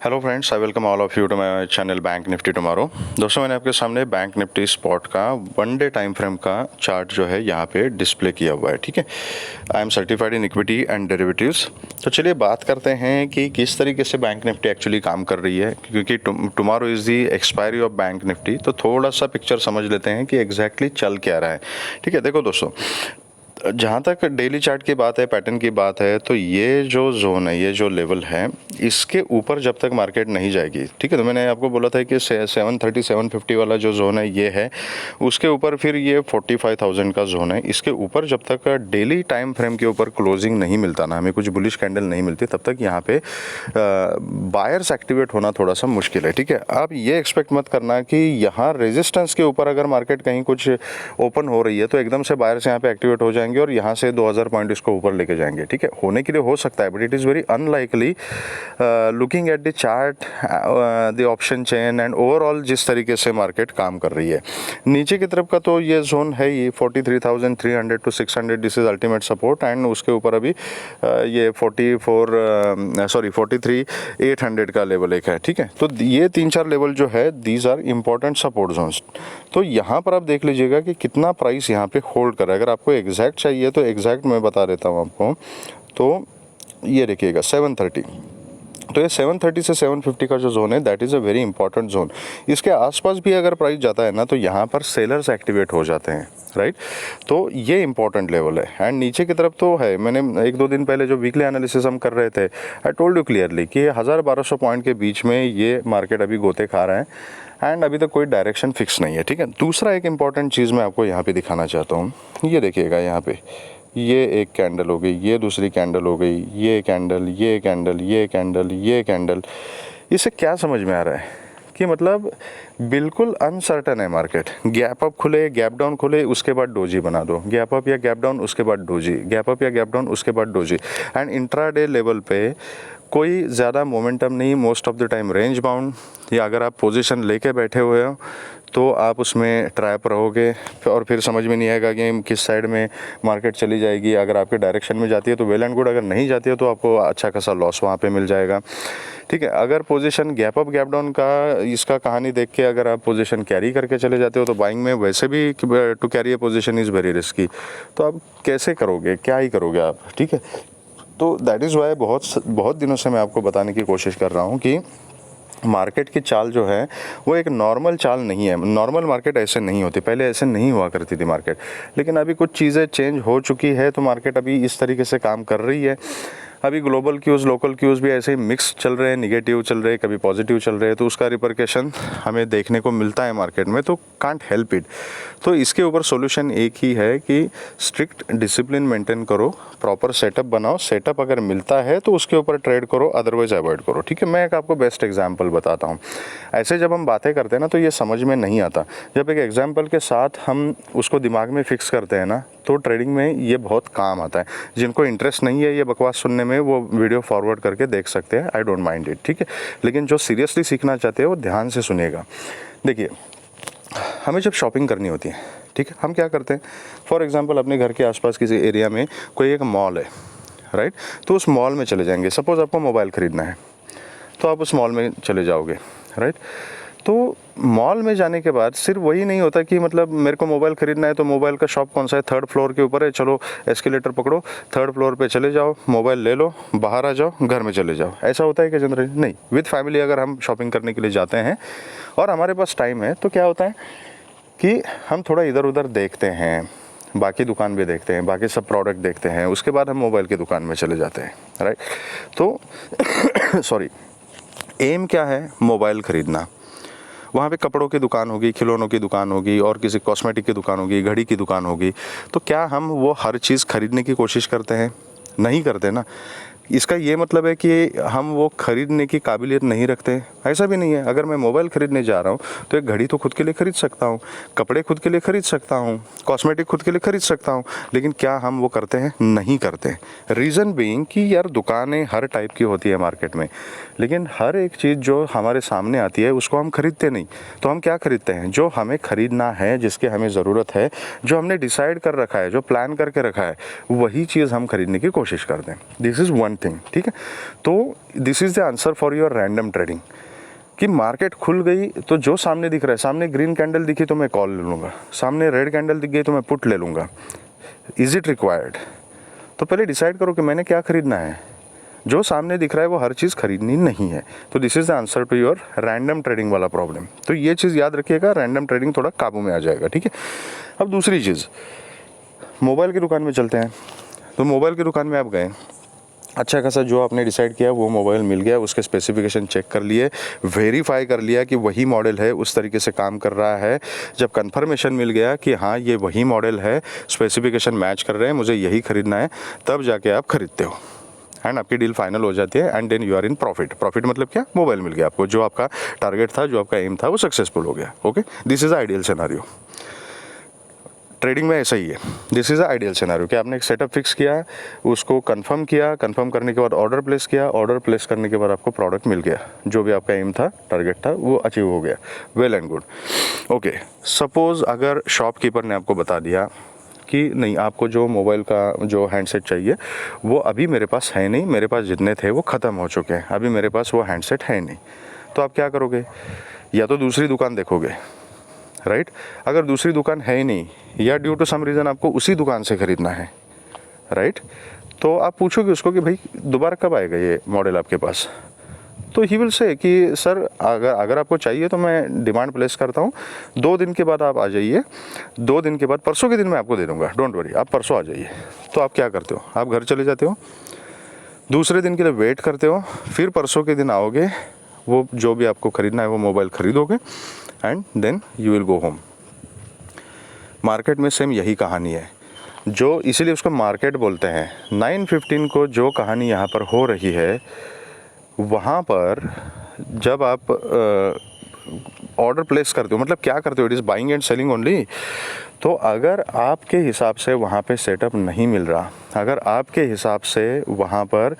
Hello friends, I welcome all of you to my channel bank nifty tomorrow. दोस्तों, मैंने आपके सामने bank nifty spot का one day time frame का chart जो है यहाँ पे डिस्प्ले किया हुआ है। ठीक है, I am certified in equity and derivatives. तो चलिए बात करते हैं कि किस तरीके से बैंक निफ्टी एक्चुअली काम कर रही है, क्योंकि tomorrow is the expiry of bank Nifty. तो थोड़ा सा पिक्चर समझ लेते हैं कि एग्जैक्टली चल क्या रहा है। ठीक है, देखो दोस्तों, जहाँ तक डेली चार्ट की बात है, पैटर्न की बात है, तो ये जो जोन है, ये जो लेवल है, इसके ऊपर जब तक मार्केट नहीं जाएगी, ठीक है, तो मैंने आपको बोला था कि 730 750 वाला जो जोन है ये है, उसके ऊपर फिर ये 45,000 का जोन है। इसके ऊपर जब तक डेली टाइम फ्रेम के ऊपर क्लोजिंग नहीं मिलता ना, हमें कुछ बुलिश कैंडल नहीं मिलती, तब तक यहाँ पे बायर्स एक्टिवेट होना थोड़ा सा मुश्किल है। ठीक है, आप ये एक्सपेक्ट मत करना कि यहाँ रेजिस्टेंस के ऊपर अगर मार्केट कहीं कुछ ओपन हो रही है तो एकदम से बायर्स यहाँ पे एक्टिवेट हो जाएंगे और यहाँ से 2000 पॉइंट इसको ऊपर लेके जाएंगे। ठीक है, होने के लिए हो सकता है, but it is very unlikely looking at the chart, the option chain and overall जिस तरीके से मार्केट काम कर रही है। नीचे की तरफ का तो ये जोन है ही 43,300 to 600, this is ultimate support, and उसके ऊपर अभी ये 43,800 का लेवल एक है। ठीक है, तो ये 3-4 लेवल जो है, these are important support zones. तो यहाँ पर आप देख लीजिएगा कि कितना प्राइस यहाँ पे होल्ड कर रहा है। अगर आपको एग्जैक्ट चाहिए तो एग्जैक्ट मैं बता देता हूँ आपको। तो ये देखिएगा 730, तो ये 730 से 750 का जो जोन है, that is a very important zone. इसके आसपास भी अगर प्राइस जाता है ना, तो यहाँ पर सेलर्स एक्टिवेट हो जाते हैं, राइट। तो ये इंपॉर्टेंट लेवल है। एंड नीचे की तरफ तो है, मैंने 1-2 दिन पहले जो वीकली एनालिसिस हम कर रहे थे, आई टोल्ड यू क्लियरली कि 1000-1200 पॉइंट के बीच में ये मार्केट अभी गोते खा रहा है एंड अभी तक कोई डायरेक्शन फिक्स नहीं है। ठीक है, दूसरा एक इंपॉर्टेंट चीज़ मैं आपको यहाँ पे दिखाना चाहता हूँ। ये देखिएगा, यहाँ पे ये एक कैंडल हो गई, ये दूसरी कैंडल हो गई, ये कैंडल, ये कैंडल, ये कैंडल, ये कैंडल। इससे क्या समझ में आ रहा है कि मतलब बिल्कुल अनसर्टन है मार्केट। गैप अप खुले, गैप डाउन खुले, उसके बाद डोजी बना दो, गैप अप या गैप डाउन, उसके बाद डोजी, गैप अप या गैप डाउन, उसके बाद डोजी। एंड इंट्राडे लेवल पे कोई ज़्यादा मोमेंटम नहीं, most of the time range bound, या अगर आप पोजीशन लेके बैठे हुए हो तो आप उसमें ट्रैप रहोगे और फिर समझ में नहीं आएगा कि किस साइड में मार्केट चली जाएगी। अगर आपके डायरेक्शन में जाती है तो वेल एंड गुड, अगर नहीं जाती है तो आपको अच्छा खासा लॉस वहाँ पे मिल जाएगा। ठीक है, अगर position gap up gap down का इसका कहानी देख के अगर आप पोजीशन कैरी करके चले जाते हो तो बाइंग में वैसे भी to carry a position is very risky. तो आप कैसे करोगे, क्या ही करोगे आप। ठीक है, तो दैट इज़ वाई बहुत दिनों से मैं आपको बताने की कोशिश कर रहा हूँ कि मार्केट की चाल जो है वो एक नॉर्मल चाल नहीं है। नॉर्मल मार्केट ऐसे नहीं होती, पहले ऐसे नहीं हुआ करती थी मार्केट, लेकिन अभी कुछ चीज़ें चेंज हो चुकी है तो मार्केट अभी इस तरीके से काम कर रही है। अभी ग्लोबल क्यूज़, लोकल क्यूज़ भी ऐसे ही मिक्स चल रहे हैं, निगेटिव चल रहे हैं, कभी पॉजिटिव चल रहे हैं, तो उसका रिपरकेशन हमें देखने को मिलता है मार्केट में, तो कांट हेल्प इट। तो इसके ऊपर सॉल्यूशन एक ही है कि स्ट्रिक्ट डिसिप्लिन मेंटेन करो, प्रॉपर सेटअप बनाओ, सेटअप अगर मिलता है तो उसके ऊपर ट्रेड करो, अदरवाइज अवॉइड करो। ठीक है, मैं एक आपको बेस्ट एग्जांपल बताता हूँ। ऐसे जब हम बातें करते हैं ना तो ये समझ में नहीं आता, जब एक एग्जांपल के साथ हम उसको दिमाग में फिक्स करते हैं ना तो ट्रेडिंग में ये बहुत काम आता है। जिनको इंटरेस्ट नहीं है ये बकवास सुनने में, वो वीडियो फॉरवर्ड करके देख सकते हैं, आई डोंट माइंड इट। ठीक है, लेकिन जो सीरियसली सीखना चाहते हैं वो ध्यान से सुनिएगा। देखिए, हमें जब शॉपिंग करनी होती है, ठीक है, हम क्या करते हैं, फॉर एग्जांपल अपने घर के आसपास किसी एरिया में कोई एक मॉल है, राइट, तो उस मॉल में चले जाएंगे। सपोज़ आपको मोबाइल ख़रीदना है तो आप उस मॉल में चले जाओगे, राइट। तो मॉल में जाने के बाद सिर्फ वही नहीं होता कि मतलब मेरे को मोबाइल ख़रीदना है तो मोबाइल का शॉप कौन सा है, 3rd फ्लोर के ऊपर है, चलो एस्केलेटर पकड़ो, 3rd फ्लोर पे चले जाओ, मोबाइल ले लो, बाहर आ जाओ, घर में चले जाओ। ऐसा होता है कि जनरली नहीं। विद फैमिली अगर हम शॉपिंग करने के लिए जाते हैं और हमारे पास टाइम है तो क्या होता है कि हम थोड़ा इधर उधर देखते हैं, बाकी दुकान भी देखते हैं, बाकी सब प्रोडक्ट देखते हैं, उसके बाद हम मोबाइल की दुकान में चले जाते हैं, राइट। तो सॉरी, एम क्या है, मोबाइल ख़रीदना। वहाँ पे कपड़ों की दुकान होगी, खिलौनों की दुकान होगी, और किसी कॉस्मेटिक की दुकान होगी, घड़ी की दुकान होगी। तो क्या हम वो हर चीज़ खरीदने की कोशिश करते हैं? नहीं करते ना। इसका ये मतलब है कि हम वो खरीदने की काबिलियत नहीं रखते, ऐसा भी नहीं है। अगर मैं मोबाइल ख़रीदने जा रहा हूँ तो एक घड़ी तो खुद के लिए ख़रीद सकता हूँ, कपड़े खुद के लिए ख़रीद सकता हूँ, कॉस्मेटिक खुद के लिए ख़रीद सकता हूँ, लेकिन क्या हम वो करते हैं? नहीं करते। रीज़न बीइंग कि यार दुकानें हर टाइप की होती है मार्केट में, लेकिन हर एक चीज़ जो हमारे सामने आती है उसको हम खरीदते नहीं। तो हम क्या खरीदते हैं? जो हमें ख़रीदना है, जिसकी हमें ज़रूरत है, जो हमने डिसाइड कर रखा है, जो प्लान करके रखा है, वही चीज़ हम खरीदने की कोशिश करते हैं। दिस इज़ वन थिंग, ठीक है। तो this is the answer for your random trading कि मार्केट खुल गई तो जो सामने दिख रहा है, सामने ग्रीन कैंडल दिखी तो मैं कॉल ले लूँगा, सामने रेड कैंडल दिख गई तो मैं पुट ले लूँगा। Is it required? तो पहले डिसाइड करो कि मैंने क्या खरीदना है। जो सामने दिख रहा है वो हर चीज़ खरीदनी नहीं है। तो this is the answer to your random trading वाला प्रॉब्लम। तो ये चीज़ याद रखिएगा, रैंडम ट्रेडिंग थोड़ा काबू में आ जाएगा, ठीक है। अब दूसरी चीज़, मोबाइल की दुकान में चलते हैं। तो मोबाइल की दुकान में आप गए, अच्छा खासा जो आपने डिसाइड किया वो मोबाइल मिल गया, उसके स्पेसिफिकेशन चेक कर लिए, वेरीफाई कर लिया कि वही मॉडल है, उस तरीके से काम कर रहा है। जब कंफर्मेशन मिल गया कि हाँ ये वही मॉडल है, स्पेसिफिकेशन मैच कर रहे हैं, मुझे यही खरीदना है, तब जाके आप खरीदते हो एंड आपकी डील फाइनल हो जाती है and then you are in profit. Profit मतलब क्या? मोबाइल मिल गया आपको, जो आपका टारगेट था, जो आपका एम था, वो सक्सेसफुल हो गया। Okay, this is ideal scenario. Trading में ऐसा ही है, दिस इज़ आइडियल सिनेरियो कि आपने एक सेटअप फिक्स किया, उसको कंफर्म किया, कंफर्म करने के बाद ऑर्डर प्लेस किया, ऑर्डर प्लेस करने के बाद आपको प्रोडक्ट मिल गया, जो भी आपका एम था, टारगेट था, वो अचीव हो गया। Well and good. Okay, suppose अगर शॉपकीपर ने आपको बता दिया कि नहीं, आपको जो मोबाइल का जो हैंडसेट चाहिए वो अभी मेरे पास है नहीं, मेरे पास जितने थे वो ख़त्म हो चुके हैं, अभी मेरे पास वो हैंडसेट है नहीं। तो आप क्या करोगे? या तो दूसरी दुकान देखोगे, राइट। अगर दूसरी दुकान है ही नहीं या ड्यू टू सम रीज़न आपको उसी दुकान से ख़रीदना है, राइट, तो आप पूछोगे उसको कि भाई दोबारा कब आएगा ये मॉडल आपके पास। तो ही विल से कि सर अगर आपको चाहिए तो मैं डिमांड प्लेस करता हूँ, 2 दिन के बाद आप आ जाइए, 2 दिन के बाद, परसों के दिन मैं आपको दे दूँगा, डोंट वरी, आप परसों आ जाइए। तो आप क्या करते हो? आप घर चले जाते हो, दूसरे दिन के लिए वेट करते हो, फिर परसों के दिन आओगे, वो जो भी आपको ख़रीदना है वो मोबाइल ख़रीदोगे and then you will go home. Market में सेम यही कहानी है, जो इसीलिए उसको मार्केट बोलते हैं। 9:15 को जो कहानी यहाँ पर हो रही है, वहाँ पर जब आप ऑर्डर प्लेस करते हो, मतलब क्या करते हो? It is buying and selling only. तो अगर आपके हिसाब से वहाँ पे सेटअप नहीं मिल रहा, अगर आपके हिसाब से वहाँ पर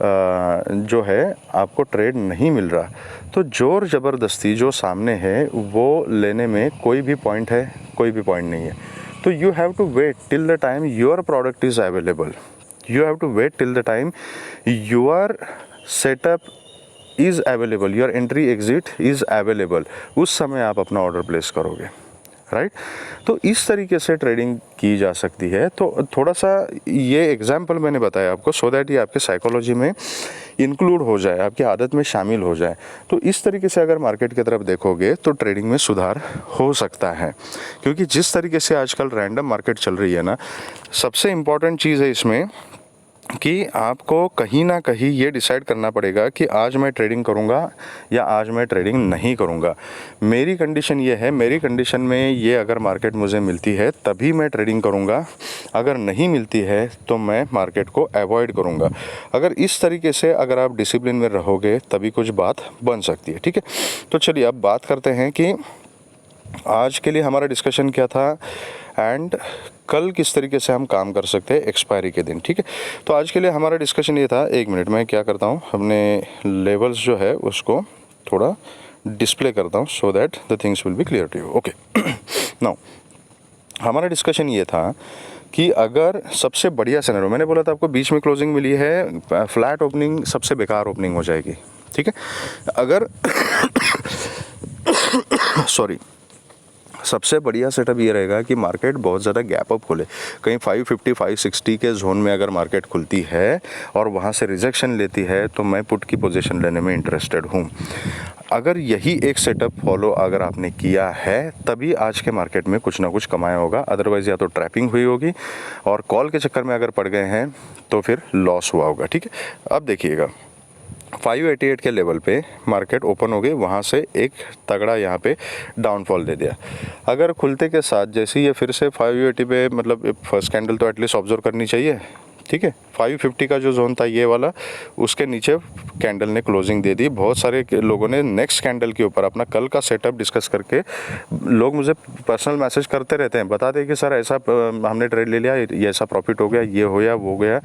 जो है आपको ट्रेड नहीं मिल रहा, तो ज़ोर ज़बरदस्ती जो सामने है वो लेने में कोई भी पॉइंट है? कोई भी पॉइंट नहीं है। तो you have to wait till the time your product is available, you have to wait till the time your setup is available, your entry exit is available, उस समय आप अपना ऑर्डर प्लेस करोगे, राइट। तो इस तरीके से ट्रेडिंग की जा सकती है। तो थोड़ा सा ये एग्जाम्पल मैंने बताया आपको सो दैट ये आपके साइकोलॉजी में इंक्लूड हो जाए, आपकी आदत में शामिल हो जाए। तो इस तरीके से अगर मार्केट की तरफ देखोगे तो ट्रेडिंग में सुधार हो सकता है, क्योंकि जिस तरीके से आजकल रैंडम मार्केट चल रही है ना, सबसे इम्पॉर्टेंट चीज़ है इसमें कि आपको कहीं ना कहीं ये डिसाइड करना पड़ेगा कि आज मैं ट्रेडिंग करूँगा या आज मैं ट्रेडिंग नहीं करूँगा। मेरी कंडीशन ये है, मेरी कंडीशन में ये अगर मार्केट मुझे मिलती है तभी मैं ट्रेडिंग करूँगा, अगर नहीं मिलती है तो मैं मार्केट को अवॉइड करूँगा। अगर इस तरीके से अगर आप डिसिप्लिन में रहोगे तभी कुछ बात बन सकती है, ठीक है। तो चलिए अब बात करते हैं कि आज के लिए हमारा डिस्कशन क्या था एंड कल किस तरीके से हम काम कर सकते हैं एक्सपायरी के दिन, ठीक है। तो आज के लिए हमारा डिस्कशन ये था। 1 मिनट में क्या करता हूँ, अपने लेवल्स जो है उसको थोड़ा डिस्प्ले करता हूँ so that the things will be clear to you. Okay, now हमारा डिस्कशन ये था कि अगर सबसे बढ़िया सिनेरियो, मैंने बोला था आपको बीच में क्लोजिंग मिली है, फ्लैट ओपनिंग सबसे बेकार ओपनिंग हो जाएगी, ठीक है। अगर सॉरी, सबसे बढ़िया सेटअप ये रहेगा कि मार्केट बहुत ज़्यादा गैप अप खोले, कहीं 550 560 के जोन में अगर मार्केट खुलती है और वहाँ से रिजेक्शन लेती है तो मैं पुट की पोजीशन लेने में इंटरेस्टेड हूँ। अगर यही एक सेटअप फॉलो अगर आपने किया है तभी आज के मार्केट में कुछ ना कुछ कमाया होगा, अदरवाइज़ या तो ट्रैपिंग हुई होगी और कॉल के चक्कर में अगर पड़ गए हैं तो फिर लॉस हुआ होगा, ठीक है। अब देखिएगा 588 के लेवल पे मार्केट ओपन हो गई, वहाँ से एक तगड़ा यहाँ पे डाउनफॉल दे दिया। अगर खुलते के साथ जैसे ये फिर से 580 पे, मतलब फर्स्ट कैंडल तो एटलीस्ट ऑब्जर्व करनी चाहिए, ठीक है। 550 का जो जोन था ये वाला, उसके नीचे कैंडल ने क्लोजिंग दे दी। बहुत सारे लोगों ने नेक्स्ट कैंडल के ऊपर अपना कल का सेटअप डिस्कस करके, लोग मुझे पर्सनल मैसेज करते रहते हैं, बताते हैं कि सर ऐसा हमने ट्रेड ले लिया, ये ऐसा प्रॉफिट हो गया, ये हो गया, वो गया।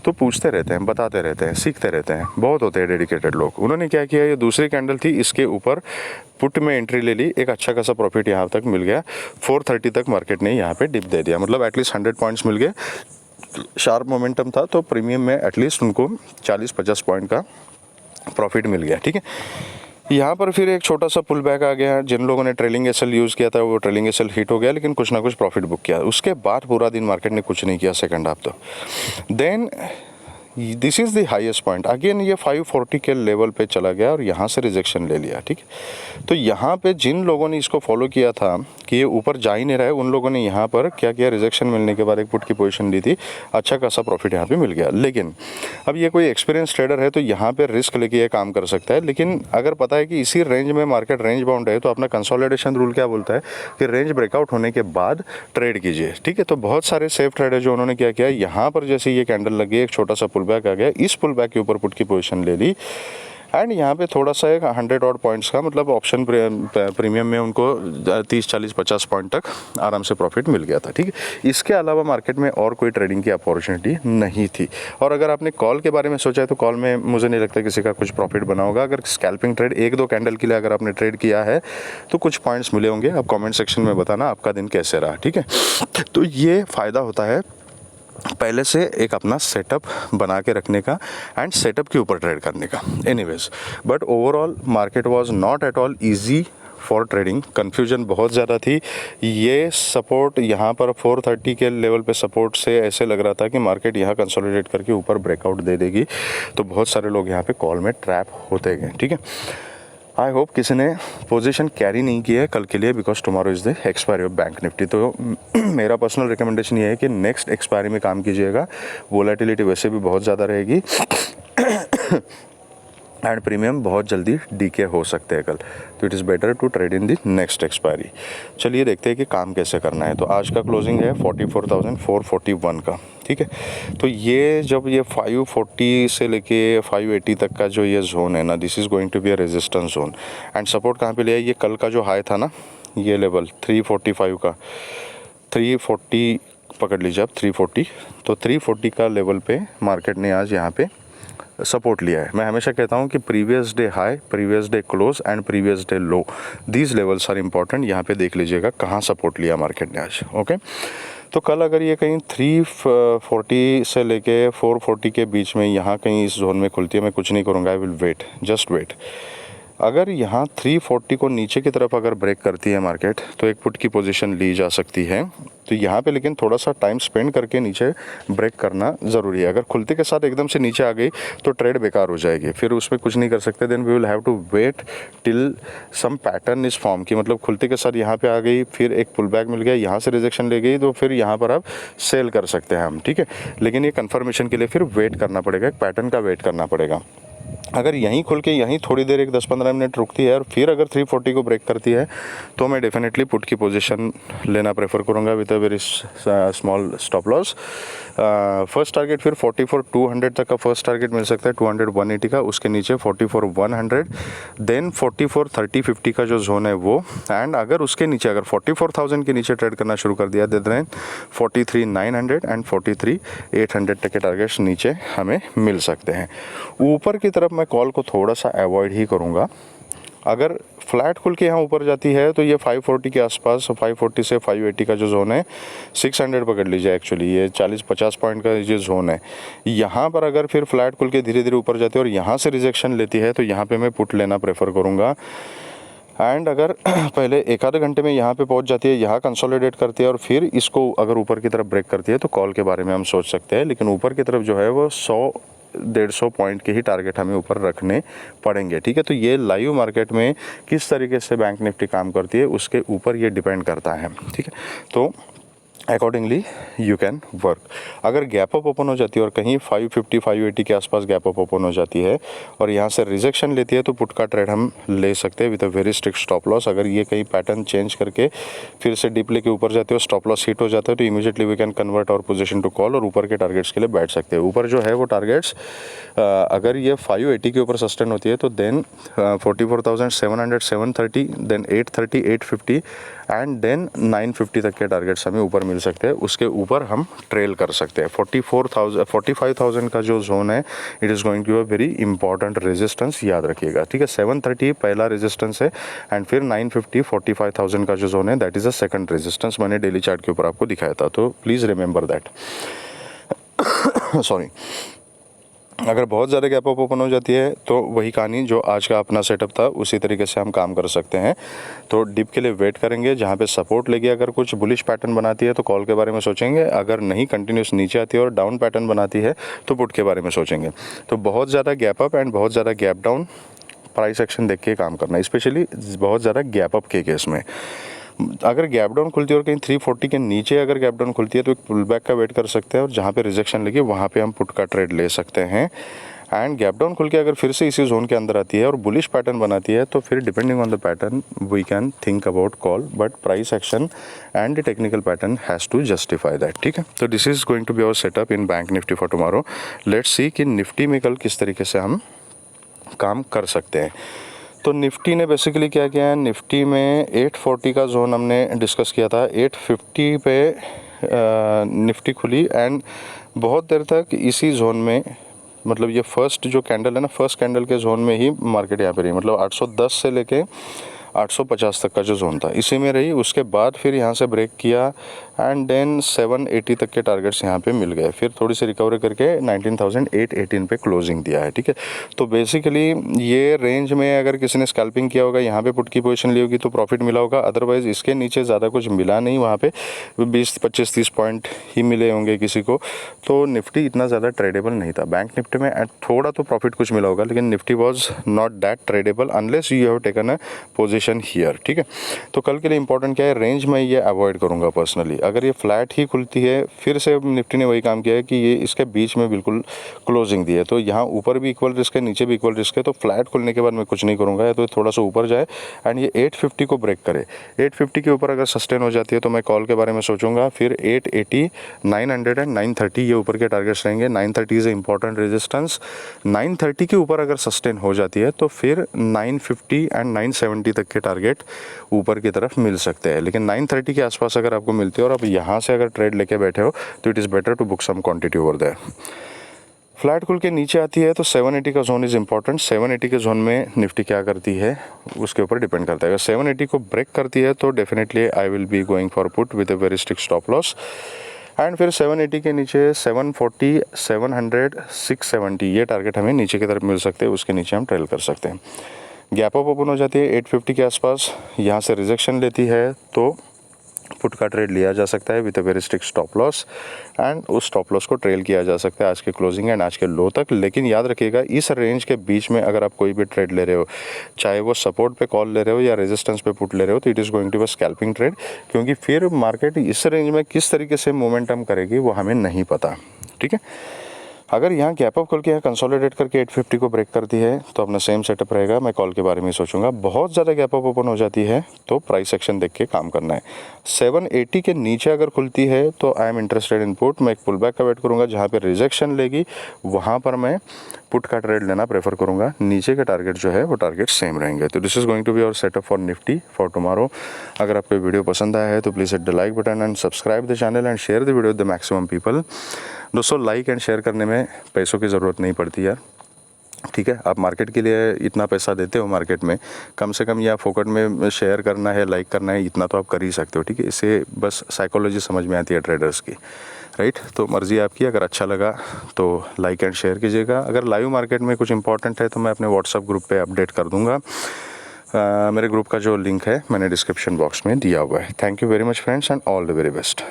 तो पूछते रहते हैं, बताते रहते हैं, सीखते रहते हैं, बहुत होते हैं डेडिकेटेड लोग। उन्होंने क्या किया, ये दूसरी कैंडल थी, इसके ऊपर पुट में एंट्री ले ली, एक अच्छा खासा प्रॉफिट यहाँ तक मिल गया। 430 तक मार्केट ने यहाँ पे डिप दे दिया, मतलब एटलीस्ट 100 पॉइंट्स मिल गए। शार्प मोमेंटम था, तो प्रीमियम में एटलीस्ट उनको 40-50 पॉइंट का प्रॉफिट मिल गया। ठीक है, यहाँ पर फिर एक छोटा सा पुल बैक आ गया। जिन लोगों ने ट्रेलिंग एसएल यूज़ किया था वो ट्रेलिंग एसएल हिट हो गया, लेकिन कुछ ना कुछ प्रॉफिट बुक किया। उसके बाद पूरा दिन मार्केट ने कुछ नहीं किया सेकंड हाफ। तो then this is the highest point, again ये 540 के लेवल पे चला गया और यहाँ से रिजेक्शन ले लिया। ठीक है, तो यहाँ पे जिन लोगों ने इसको फॉलो किया था कि ये ऊपर जा ही नहीं रहा है, उन लोगों ने यहाँ पर क्या किया, रिजेक्शन मिलने के बाद एक पुट की पोजीशन ली थी, अच्छा खासा प्रॉफिट यहाँ पे मिल गया। लेकिन अब ये कोई एक्सपीरियंस ट्रेडर है तो यहाँ पे रिस्क लेके ये काम कर सकता है, लेकिन अगर पता है कि इसी रेंज में मार्केट रेंज बाउंड है तो अपना कंसोलिडेशन रूल क्या बोलता है कि रेंज ब्रेकआउट होने के बाद ट्रेड कीजिए। ठीक है, तो बहुत सारे सेफ ट्रेडर जो उन्होंने क्या किया, यहाँ पर जैसे ये कैंडल लगी, एक छोटा सा पुल बैक आ गया, इस पुल बैक के ऊपर पुट की पोजीशन ले ली एंड यहाँ पे थोड़ा सा एक 100 ऑड पॉइंट्स का, मतलब ऑप्शन प्रीमियम में उनको 30, 40, 50 पॉइंट तक आराम से प्रॉफिट मिल गया था। ठीक है, इसके अलावा मार्केट में और कोई ट्रेडिंग की अपॉर्चुनिटी नहीं थी। और अगर आपने कॉल के बारे में सोचा है तो कॉल में मुझे नहीं लगता किसी का कुछ प्रॉफिट बना होगा। अगर स्कैल्पिंग ट्रेड 1-2 कैंडल के लिए अगर आपने ट्रेड किया है तो कुछ पॉइंट्स मिले होंगे। आप कॉमेंट सेक्शन में बताना आपका दिन कैसे रहा। ठीक है, तो ये फ़ायदा होता है पहले से एक अपना सेटअप बना के रखने का एंड सेटअप के ऊपर ट्रेड करने का। Anyways, but overall market was not at all easy for trading. Confusion बहुत ज़्यादा थी। ये सपोर्ट यहाँ पर 430 के लेवल पे सपोर्ट से ऐसे लग रहा था कि मार्केट यहाँ कंसोलिडेट करके ऊपर ब्रेकआउट दे देगी, तो बहुत सारे लोग यहाँ पे कॉल में ट्रैप होते गए। ठीक है, आई होप किसी ने पोजीशन कैरी नहीं की है कल के लिए, because tomorrow is the expiry of bank Nifty. तो मेरा पर्सनल रिकमेंडेशन ये है कि नेक्स्ट एक्सपायरी में काम कीजिएगा। वोलेटिलिटी वैसे भी बहुत ज़्यादा रहेगी एंड प्रीमियम बहुत जल्दी डीके हो सकते हैं कल, तो it is better to trade in the next expiry. चलिए देखते हैं कि काम कैसे करना है। तो आज का क्लोजिंग है 44,441 का। ठीक है, तो ये जब ये 540 से लेके 580 तक का जो ये जोन है ना, this is going to be a resistance zone and support कहाँ पे लिया है, ये कल का जो हाई था ना, ये लेवल 345 का, 340 पकड़ लीजिए आप, 340, तो 340 का लेवल पे मार्केट ने आज यहाँ पे सपोर्ट लिया है। मैं हमेशा कहता हूँ कि previous day high, previous day close and previous day low, these levels are important. यहाँ पे देख लीजिएगा कहाँ सपोर्ट लिया मार्केट ने आज। ओके, तो कल अगर ये कहीं 340 से लेके 440 के बीच में यहाँ कहीं इस जोन में खुलती है, मैं कुछ नहीं करूँगा, I will wait, just wait. अगर यहाँ 340 को नीचे की तरफ अगर ब्रेक करती है मार्केट तो एक पुट की पोजीशन ली जा सकती है। तो यहाँ पे लेकिन थोड़ा सा टाइम स्पेंड करके नीचे ब्रेक करना ज़रूरी है। अगर खुलते के साथ एकदम से नीचे आ गई तो ट्रेड बेकार हो जाएगी, फिर उसमें कुछ नहीं कर सकते। Then we will have to wait till some pattern इस फॉर्म की, मतलब खुलते के साथ यहाँ पे आ गई, फिर एक पुल बैक मिल गया, यहाँ से रिजेक्शन ले गई, तो फिर यहाँ पर आप सेल कर सकते हैं हम। ठीक है, लेकिन ये कन्फर्मेशन के लिए फिर वेट करना पड़ेगा, एक पैटर्न का वेट करना पड़ेगा। अगर यहीं खुल के यहीं थोड़ी देर, एक 10-15 मिनट रुकती है और फिर अगर 340 को ब्रेक करती है तो मैं डेफिनेटली पुट की पोजीशन लेना प्रेफर करूँगा with a very small stop loss. First target फिर 44,200 तक का फर्स्ट टारगेट मिल सकता है, 200-180 का, उसके नीचे 44,100, देन 44,30-50 का जो जोन है वो, एंड अगर उसके नीचे अगर 44,000 के नीचे ट्रेड करना शुरू कर दिया देन 43,900 एंड 43,800 तक के टारगेट्स नीचे हमें मिल सकते हैं। ऊपर की तरफ मैं कॉल को थोड़ा सा अवॉइड ही करूँगा। अगर फ्लैट खुल के यहाँ ऊपर जाती है तो ये 540 के आसपास, 540 से 580 का जो जोन है, 600 पकड़ लीजिए, एक्चुअली ये 40-50 पॉइंट का ये जोन है। यहाँ पर अगर फिर फ्लैट खुल के धीरे धीरे ऊपर जाती है और यहाँ से रिजेक्शन लेती है तो यहाँ पे मैं पुट लेना प्रेफर करूँगा। एंड अगर पहले एक आधे घंटे में यहाँ पे पहुँच जाती है, यहाँ कंसोलिडेट करती है और फिर इसको अगर ऊपर की तरफ ब्रेक करती है तो कॉल के बारे में हम सोच सकते हैं। लेकिन ऊपर की तरफ जो है वो 100-150 पॉइंट के ही टारगेट हमें ऊपर रखने पड़ेंगे। ठीक है, तो ये लाइव मार्केट में किस तरीके से बैंक निफ्टी काम करती है उसके ऊपर ये डिपेंड करता है। ठीक है, तो अकॉर्डिंगली यू कैन वर्क। अगर गैप अप ओपन हो जाती है और कहीं 550-580 के आसपास गैप अप ओपन हो जाती है और यहाँ से रिजेक्शन लेती है तो पुट का ट्रेड हम ले सकते हैं with a very strict stop loss. अगर ये कहीं पैटर्न चेंज करके फिर से डीप लेके ऊपर जाते हो, स्टॉप लॉस हिट हो जाता है, तो immediately we can convert our position to call और ऊपर के टारगेट्स के लिए बैठ सकते हैं। ऊपर जो है वो टारगेट्स अगर ये 580 के ऊपर सस्टेन होती है तो देन 44,700, 730, देन 830, 850 एंड देन 950 तक के टारगेट्स हमें ऊपर मिल सकते हैं। उसके ऊपर हम ट्रेल कर सकते हैं। 45,000 का जो जोन है, it is going to a very important resistance, याद रखिएगा। ठीक है, 730 पहला रेजिस्टेंस है एंड फिर 950, 45,000 का जो जोन है that is a second resistance. मैंने डेली चार्ट के ऊपर आपको दिखाया था, तो प्लीज़ रिमेंबर दैट। सॉरी, अगर बहुत ज़्यादा गैप अप ओपन हो जाती है तो वही कहानी जो आज का अपना सेटअप था उसी तरीके से हम काम कर सकते हैं। तो डिप के लिए वेट करेंगे, जहाँ पे सपोर्ट लेगी अगर कुछ बुलिश पैटर्न बनाती है तो कॉल के बारे में सोचेंगे, अगर नहीं कंटिन्यूस नीचे आती है और डाउन पैटर्न बनाती है तो पुट के बारे में सोचेंगे। तो बहुत ज़्यादा गैप अप एंड बहुत ज़्यादा गैप डाउन प्राइस एक्शन देख के काम करना है, स्पेशली बहुत ज़्यादा गैप अप के केस में। अगर गैप डाउन खुलती है और कहीं 340 के नीचे अगर गैप डाउन खुलती है तो एक पुल बैक का वेट कर सकते हैं और जहाँ पे रिजेक्शन लगी वहाँ पे हम पुट का ट्रेड ले सकते हैं। एंड गैप डाउन खुल के अगर फिर से इसी जोन के अंदर आती है और बुलिश पैटर्न बनाती है तो फिर depending on the pattern we can think about call, but price action and the technical pattern has to justify that. ठीक है, तो this is going to be our setup in bank nifty for tomorrow. Let's see कि nifty में कल किस तरीके से हम काम कर सकते हैं। तो निफ्टी ने बेसिकली क्या किया है, निफ्टी में 840 का जोन हमने डिस्कस किया था, 850 पे निफ्टी खुली एंड बहुत देर तक इसी जोन में, मतलब ये फर्स्ट जो कैंडल है ना, फर्स्ट कैंडल के जोन में ही मार्केट यहाँ पे रही, मतलब 810 से लेके 850 तक का जो जोन था इसी में रही। उसके बाद फिर यहाँ से ब्रेक किया एंड देन 780 तक के टारगेट्स यहाँ पे मिल गए, फिर थोड़ी सी रिकवरी करके 19,818 पे क्लोजिंग दिया है। ठीक है, तो बेसिकली ये रेंज में अगर किसी ने स्कैल्पिंग किया होगा, यहाँ पे पुट की पोजीशन ली होगी तो प्रॉफिट मिला होगा, अदरवाइज इसके नीचे ज़्यादा कुछ मिला नहीं, वहाँ पे 20, 25, 30 पॉइंट ही मिले होंगे किसी को। तो निफ्टी इतना ज़्यादा ट्रेडेबल नहीं था। बैंक निफ्टी में थोड़ा तो प्रॉफिट कुछ मिला होगा, लेकिन Nifty was not that tradable unless you have taken a position here. ठीक है, तो कल के लिए इंपॉर्टेंट क्या है, रेंज में ये अवॉइड करूंगा पर्सनली। अगर ये फ्लैट ही खुलती है, फिर से निफ्टी ने वही काम किया है कि ये इसके बीच में बिल्कुल क्लोजिंग दी है, तो यहाँ ऊपर भी इक्वल रिस्क है, नीचे भी इक्वल रिस्क है, तो फ्लैट खुलने के बाद मैं कुछ नहीं करूंगा, या तो थोड़ा सा ऊपर जाए एंड ये 850 को ब्रेक करे। 850 के ऊपर अगर सस्टेन हो जाती है तो मैं कॉल के बारे में सोचूंगा। फिर 880, 900 एंड 930 ये ऊपर के टारगेट्स रहेंगे। 930 इज इंपॉर्टेंट रेजिस्टेंस। 930 के ऊपर अगर सस्टेन हो जाती है तो फिर 950 एंड 970 तक के टारगेट ऊपर की तरफ मिल सकते हैं। लेकिन 930 के आसपास अगर आपको मिलती है और आप यहाँ से अगर ट्रेड लेके बैठे हो तो it is better to book some quantity over there. Flat खुल के नीचे आती है तो 780 का जोन इज़ इंपॉर्टेंट। 780 के जोन में निफ्टी क्या करती है उसके ऊपर डिपेंड करता है। अगर 780 को ब्रेक करती है तो definitely I will be going for put with a very strict stop loss. And फिर 780 के नीचे 740, 700, 670 ये टारगेट हमें नीचे की तरफ मिल सकते हैं, उसके नीचे हम ट्रेल कर सकते हैं। गैप अप ओपन हो जाती है 850 के आसपास, यहाँ से रिजेक्शन लेती है तो पुट का ट्रेड लिया जा सकता है with a very strict stop loss and उस स्टॉप लॉस को ट्रेल किया जा सकता है आज के क्लोजिंग एंड आज के लो तक। लेकिन याद रखिएगा इस रेंज के बीच में अगर आप कोई भी ट्रेड ले रहे हो, चाहे वो सपोर्ट पे कॉल ले रहे हो या रेजिस्टेंस पे पुट ले रहे हो, तो it is going to be scalping trade, क्योंकि फिर मार्केट इस रेंज में किस तरीके से मोमेंटम करेगी वो हमें नहीं पता। ठीक है, अगर यहाँ गैप अप खुल के यहाँ कंसोलिडेट करके 850 को ब्रेक करती है तो अपना सेम सेटअप रहेगा, मैं कॉल के बारे में सोचूंगा। बहुत ज़्यादा गैप अप ओपन हो जाती है तो प्राइस एक्शन देख के काम करना है। 780 के नीचे अगर खुलती है तो I am interested in put. मैं एक पुल बैक का वेट करूँगा, जहाँ पे रिजेक्शन लेगी वहाँ पर मैं पुट का ट्रेड लेना प्रेफर करूँगा। नीचे के टारगेट जो है वो टारगेट सेम रहेंगे। तो this is going to be our setup for Nifty for tomorrow. अगर आपको वीडियो पसंद आया है तो please hit the like button and subscribe the channel and share the video with the maximum people. दोस्तों लाइक एंड शेयर करने में पैसों की ज़रूरत नहीं पड़ती यार। ठीक है, आप मार्केट के लिए इतना पैसा देते हो मार्केट में, कम से कम या फोकट में शेयर करना है, लाइक करना है, इतना तो आप कर ही सकते हो। ठीक है, इससे बस साइकोलॉजी समझ में आती है ट्रेडर्स की, राइट। तो मर्ज़ी आपकी, अगर अच्छा लगा तो लाइक एंड शेयर कीजिएगा। अगर लाइव मार्केट में कुछ इंपॉर्टेंट है तो मैं अपने व्हाट्सअप ग्रुप पे अपडेट कर दूंगा। मेरे ग्रुप का जो लिंक है मैंने डिस्क्रिप्शन बॉक्स में दिया हुआ है। Thank you very much friends and all the very best.